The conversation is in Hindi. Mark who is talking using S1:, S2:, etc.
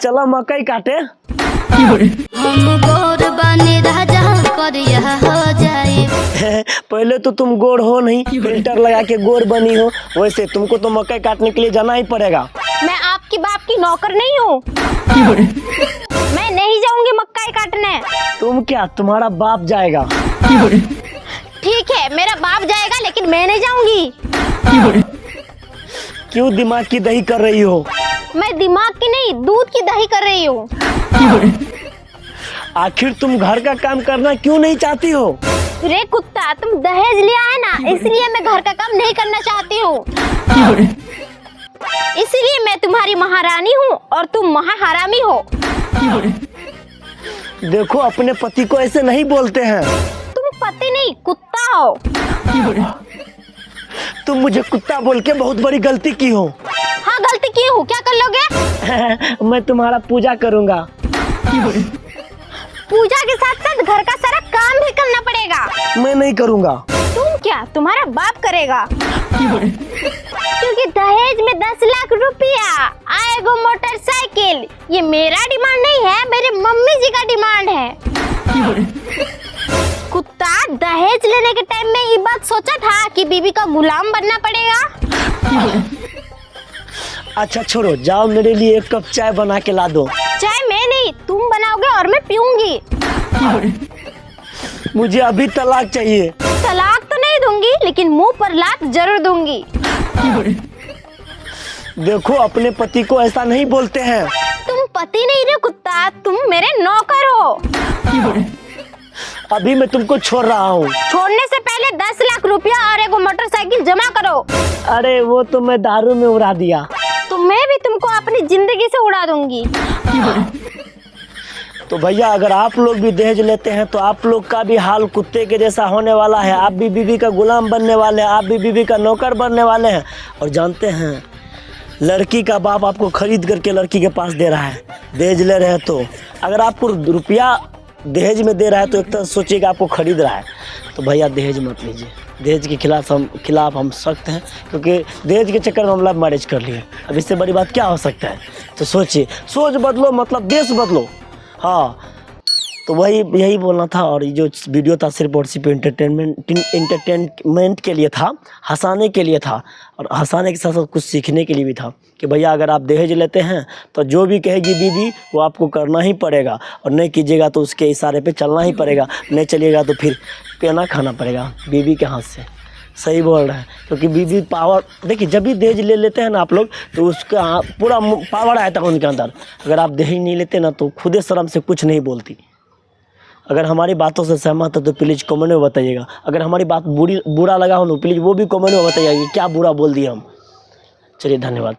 S1: चलो मकई काटे।
S2: हम गोर बने राजा करिया हो जाए।
S1: पहले तो तुम गोर हो नहीं, फिल्टर लगा के गोर बनी हो। वैसे तुमको तो मकई काटने के लिए जाना ही पड़ेगा।
S3: मैं आपकी बाप की नौकर नहीं हूँ। मैं नहीं जाऊंगी मक्का काटने।
S1: तुम क्या, तुम्हारा बाप जाएगा।
S3: ठीक है, मेरा बाप जाएगा लेकिन मैं नहीं जाऊंगी।
S1: क्यों दिमाग की दही कर रही हो?
S3: मैं दिमाग की नहीं, दूध की दही कर रही हूँ।
S1: आखिर तुम घर का काम करना क्यों नहीं चाहती हो?
S3: रे कुत्ता, तुम दहेज लिया है ना, इसलिए मैं घर का काम नहीं करना चाहती हूँ। इसलिए मैं तुम्हारी महारानी हूँ और तुम महाहरामी हो।
S1: देखो, अपने पति को ऐसे नहीं बोलते हैं।
S3: तुम पति नहीं, कुत्ता हो।
S1: तुम मुझे कुत्ता बोल के बहुत बड़ी गलती की हो।
S3: हाँ, गलती की हूँ, क्या कर लोगे?
S1: मैं तुम्हारा पूजा करूँगा।
S3: पूजा के साथ साथ घर का सारा काम भी करना पड़ेगा।
S1: मैं नहीं करूँगा।
S3: तुम क्या, तुम्हारा बाप करेगा। क्योंकि दहेज में 10 लाख रुपया आएगा, मोटरसाइकिल, ये मेरा डिमांड नहीं है, मेरे मम्मी जी का डिमांड है। कुत्ता, दहेज लेने के टाइम में ये बात सोचा था कि बीबी का गुलाम बनना पड़ेगा।
S1: अच्छा छोड़ो, जाओ मेरे लिए 1 कप चाय बना के ला दो।
S3: चाय मैं नहीं, तुम बनाओगे और मैं पीऊंगी।
S1: मुझे अभी तलाक चाहिए।
S3: तलाक तो नहीं दूंगी, लेकिन मुंह पर लात जरूर दूंगी।
S1: देखो, अपने पति को ऐसा नहीं बोलते हैं।
S3: तुम पति नहीं रे कुत्ता, तुम मेरे नौकर हो।
S1: अभी मैं तुमको छोड़ रहा हूँ।
S3: छोड़ने से पहले 10 लाख रुपया और 1 मोटरसाइकिल जमा करो।
S1: अरे वो तो मैं दारू में उड़ा दिया।
S3: तो मैं भी तुमको अपनी जिंदगी से उड़ा दूंगी।
S1: तो भैया, अगर आप लोग भी दहेज लेते हैं तो आप लोग का भी हाल कुत्ते के जैसा होने वाला है। आप भी बीवी का गुलाम बनने वाले हैं, आप भी बीवी का नौकर बनने वाले हैं। और जानते हैं, लड़की का बाप आपको खरीद करके लड़की के पास दे रहा है। दहेज ले रहे हैं तो अगर आपको रुपया दहेज में दे रहा है तो एक तरह सोचिएगा आपको खरीद रहा है। तो भैया दहेज मत लीजिए। दहेज के खिलाफ हम सख्त हैं, क्योंकि दहेज के चक्कर में हम लव मैरिज कर लिए। अब इससे बड़ी बात क्या हो सकता है? तो सोचिए, सोच बदलो, मतलब देश बदलो। हाँ, तो वही यही बोलना था। और ये जो वीडियो था सिर्फ और सिर्फ एंटरटेनमेंट के लिए था, हंसाने के लिए था, और हंसाने के साथ साथ कुछ सीखने के लिए भी था कि भैया अगर आप दहेज लेते हैं तो जो भी कहेगी बीवी वो आपको करना ही पड़ेगा, और नहीं कीजिएगा तो उसके इशारे पे चलना ही पड़ेगा। नहीं चलिएगा तो फिर पेना खाना पड़ेगा बीवी के हाथ से। सही बोल रहे हैं, क्योंकि बीवी पावर, देखिए जब भी दहेज ले लेते हैं ना आप लोग, तो उसका पूरा पावर आता है उनके अंदर। अगर आप दहेज नहीं लेते ना तो खुदे शर्म से कुछ नहीं बोलती। अगर हमारी बातों से सहमत है तो प्लीज़ कमेंट में बताइएगा। अगर हमारी बात बुरा लगा हो ना, प्लीज़ वो भी कमेंट में बताइएगा कि क्या बुरा बोल दिया हम। चलिए, धन्यवाद।